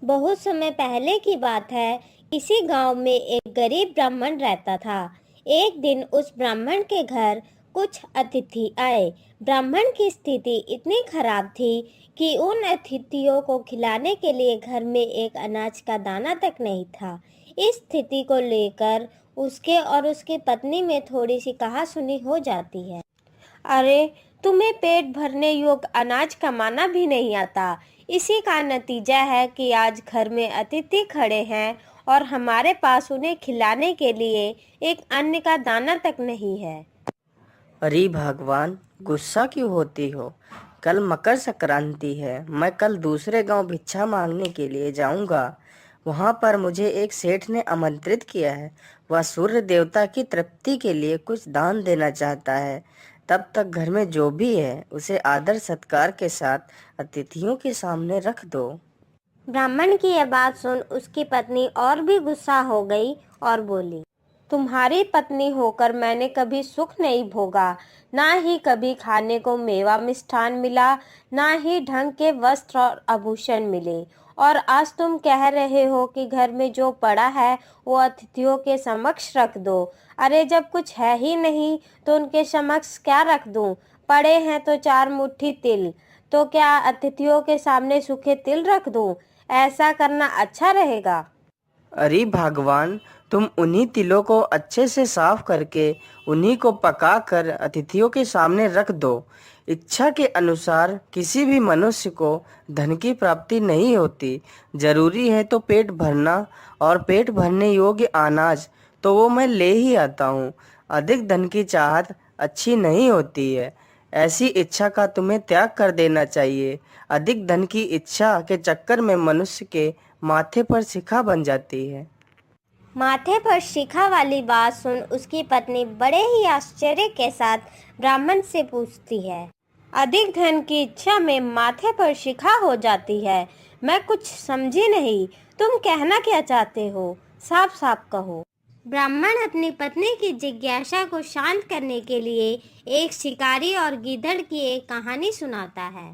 बहुत समय पहले की बात है। किसी गांव में एक गरीब ब्राह्मण रहता था। एक दिन उस ब्राह्मण के घर कुछ अतिथि आए। ब्राह्मण की स्थिति इतनी खराब थी कि उन अतिथियों को खिलाने के लिए घर में एक अनाज का दाना तक नहीं था। इस स्थिति को लेकर उसके और उसकी पत्नी में थोड़ी सी कहासुनी हो जाती है। अरे, तुम्हें पेट भरने योग्य अनाज कमाना भी नहीं आता। इसी का नतीजा है कि आज घर में अतिथि खड़े हैं और हमारे पास उन्हें खिलाने के लिए एक अन्न का दाना तक नहीं है। अरे भगवान, गुस्सा क्यों होती हो? कल मकर संक्रांति है। मैं कल दूसरे गांव भिक्षा मांगने के लिए जाऊंगा। वहां पर मुझे एक सेठ ने आमंत्रित किया है। वह सूर्य देवता की तृप्ति के लिए कुछ दान देना चाहता है। तब तक घर में जो भी है उसे आदर सत्कार के साथ अतिथियों के सामने रख दो। ब्राह्मण की यह बात सुन उसकी पत्नी और भी गुस्सा हो गई और बोली, तुम्हारी पत्नी होकर मैंने कभी सुख नहीं भोगा, ना ही कभी खाने को मेवा मिष्ठान मिला, ना ही ढंग के वस्त्र और आभूषण मिले, और आज तुम कह रहे हो कि घर में जो पड़ा है वो अतिथियों के समक्ष रख दो। अरे, जब कुछ है ही नहीं तो उनके समक्ष क्या रख दूं? पड़े हैं तो 4 मुट्ठी तिल, तो क्या अतिथियों के सामने सूखे तिल रख दूं? ऐसा करना अच्छा रहेगा? अरे भगवान, तुम उन्हीं तिलों को अच्छे से साफ करके उन्हीं को पका कर अतिथियों के सामने रख दो। इच्छा के अनुसार किसी भी मनुष्य को धन की प्राप्ति नहीं होती। जरूरी है तो पेट भरना, और पेट भरने योग्य अनाज तो वो मैं ले ही आता हूँ। अधिक धन की चाहत अच्छी नहीं होती है। ऐसी इच्छा का तुम्हें त्याग कर देना चाहिए। अधिक धन की इच्छा के चक्कर में मनुष्य के माथे पर शिखा बन जाती है। माथे पर शिखा वाली बात सुन उसकी पत्नी बड़े ही आश्चर्य के साथ ब्राह्मण से पूछती है, अधिक धन की इच्छा में माथे पर शिखा हो जाती है? मैं कुछ समझी नहीं, तुम कहना क्या चाहते हो? साफ साफ कहो। ब्राह्मण अपनी पत्नी की जिज्ञासा को शांत करने के लिए एक शिकारी और गीदड़ की एक कहानी सुनाता है।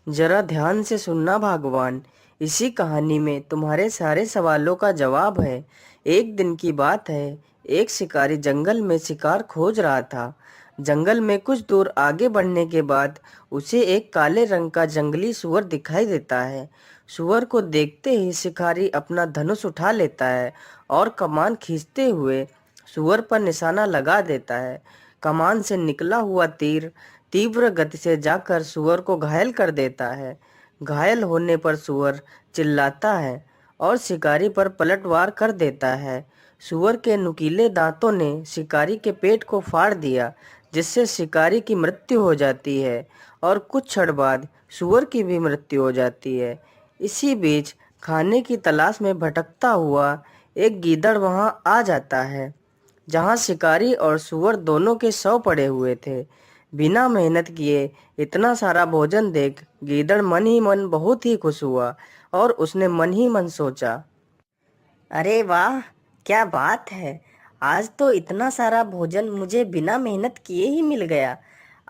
जरा ध्यान से सुनना भगवान। इसी कहानी में तुम्हारे सारे सवालों का जवाब है। एक दिन की बात है। एक शिकारी जंगल में शिकार खोज रहा था। जंगल में कुछ दूर आगे बढ़ने के बाद उसे एक काले रंग का जंगली सुअर दिखाई देता है। सुअर को देखते ही शिकारी अपना धनुष उठा लेता है और कमान खींचते हुए सुअर पर निशाना लगा देता है। कमान से निकला हुआ तीर तीव्र गति से जाकर सुअर को घायल कर देता है। घायल होने पर सुअर चिल्लाता है और शिकारी पर पलटवार कर देता है। सुअर के नुकीले दांतों ने शिकारी के पेट को फाड़ दिया, जिससे शिकारी की मृत्यु हो जाती है और कुछ क्षण बाद सुअर की भी मृत्यु हो जाती है। इसी बीच खाने की तलाश में भटकता हुआ एक गीदड़ वहां आ जाता है, जहां शिकारी और सुअर दोनों के शव पड़े हुए थे। बिना मेहनत किए इतना सारा भोजन देख गीदड़ मन ही मन बहुत ही खुश हुआ और उसने मन ही मन सोचा, अरे वाह, क्या बात है! आज तो इतना सारा भोजन मुझे बिना मेहनत किए ही मिल गया।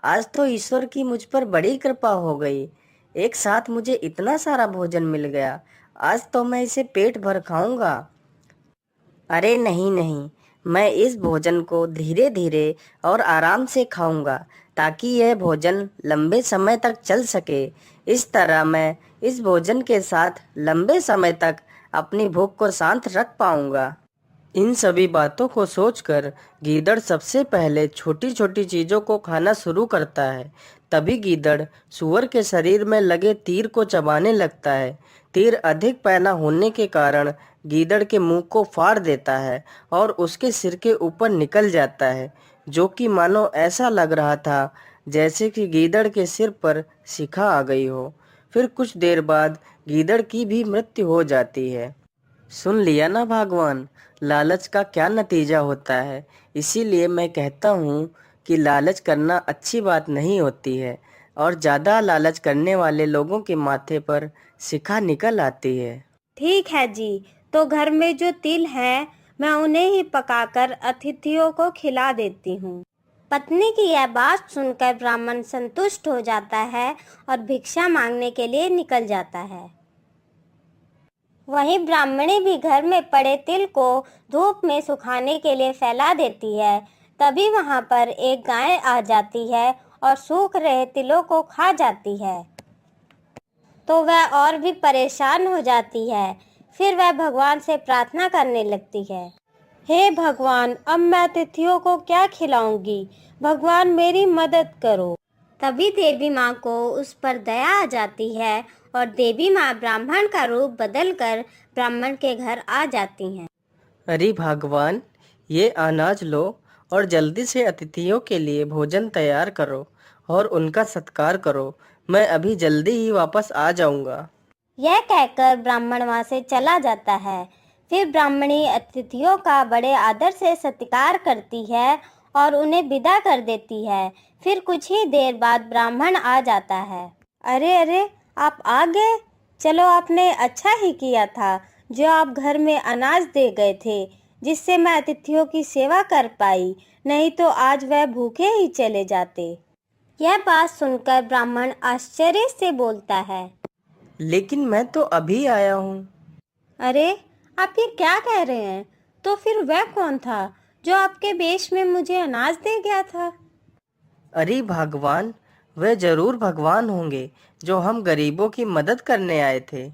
आज तो ईश्वर की मुझ पर बड़ी कृपा हो गई। एक साथ मुझे इतना सारा भोजन मिल गया। आज तो मैं इसे पेट भर खाऊंगा। अरे नहीं नहीं, मैं इस भोजन को धीरे धीरे और आराम से खाऊंगा, ताकि यह भोजन लंबे समय तक चल सके। इस तरह मैं इस भोजन के साथ लंबे समय तक अपनी भूख को शांत रख पाऊंगा। इन सभी बातों को सोचकर गीदड़ सबसे पहले छोटी छोटी चीजों को खाना शुरू करता है। तभी गीदड़ सूअर के शरीर में लगे तीर को चबाने लगता है। तीर अधिक पैना होने के कारण गीदड़ के मुंह को फाड़ देता है और उसके सिर के ऊपर निकल जाता है, जो कि मानो ऐसा लग रहा था जैसे कि गीदड़ के सिर पर शिखा आ गई हो। फिर कुछ देर बाद गीदड़ की भी मृत्यु हो जाती है। सुन लिया ना भगवान, लालच का क्या नतीजा होता है। इसीलिए मैं कहता हूँ कि लालच करना अच्छी बात नहीं होती है, और ज़्यादा लालच करने वाले लोगों के माथे पर शिखा निकल आती है। ठीक है जी, तो घर में जो तिल है मैं उन्हें ही पकाकर अतिथियों को खिला देती हूँ। पत्नी की यह बात सुनकर ब्राह्मण संतुष्ट हो जाता है और भिक्षा मांगने के लिए निकल जाता है। वहीं ब्राह्मणी भी घर में पड़े तिल को धूप में सुखाने के लिए फैला देती है। तभी वहां पर एक गाय आ जाती है और सूख रहे तिलों को खा जाती है। तो वह और भी परेशान हो जाती है। फिर वह भगवान से प्रार्थना करने लगती है, हे भगवान, अब मैं अतिथियों को क्या खिलाऊंगी? भगवान मेरी मदद करो। तभी देवी माँ को उस पर दया आ जाती है और देवी माँ ब्राह्मण का रूप बदलकर ब्राह्मण के घर आ जाती हैं। अरे भगवान, ये अनाज लो और जल्दी से अतिथियों के लिए भोजन तैयार करो और उनका सत्कार करो। मैं अभी जल्दी ही वापस आ जाऊंगा। यह कहकर ब्राह्मण वहाँ से चला जाता है। फिर ब्राह्मणी अतिथियों का बड़े आदर से सत्कार करती है और उन्हें विदा कर देती है। फिर कुछ ही देर बाद ब्राह्मण आ जाता है। अरे अरे, आप आ गए? चलो, आपने अच्छा ही किया था जो आप घर में अनाज दे गए थे, जिससे मैं अतिथियों की सेवा कर पाई, नहीं तो आज वह भूखे ही चले जाते। यह बात सुनकर ब्राह्मण आश्चर्य से बोलता है, लेकिन मैं तो अभी आया हूँ। अरे, आप ये क्या कह रहे हैं? तो फिर वह कौन था जो आपके वेश में मुझे अनाज दे गया था? अरे भगवान, वे जरूर भगवान होंगे जो हम गरीबों की मदद करने आए थे।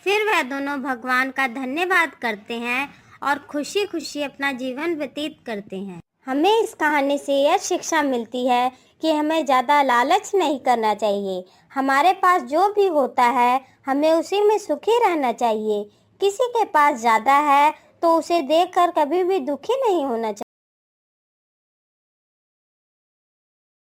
फिर वह दोनों भगवान का धन्यवाद करते हैं और खुशी खुशी अपना जीवन व्यतीत करते हैं। हमें इस कहानी से यह शिक्षा मिलती है कि हमें ज़्यादा लालच नहीं करना चाहिए। हमारे पास जो भी होता है हमें उसी में सुखी रहना चाहिए। किसी के पास ज़्यादा है तो उसे देखकर कभी भी दुखी नहीं होना चाहिए।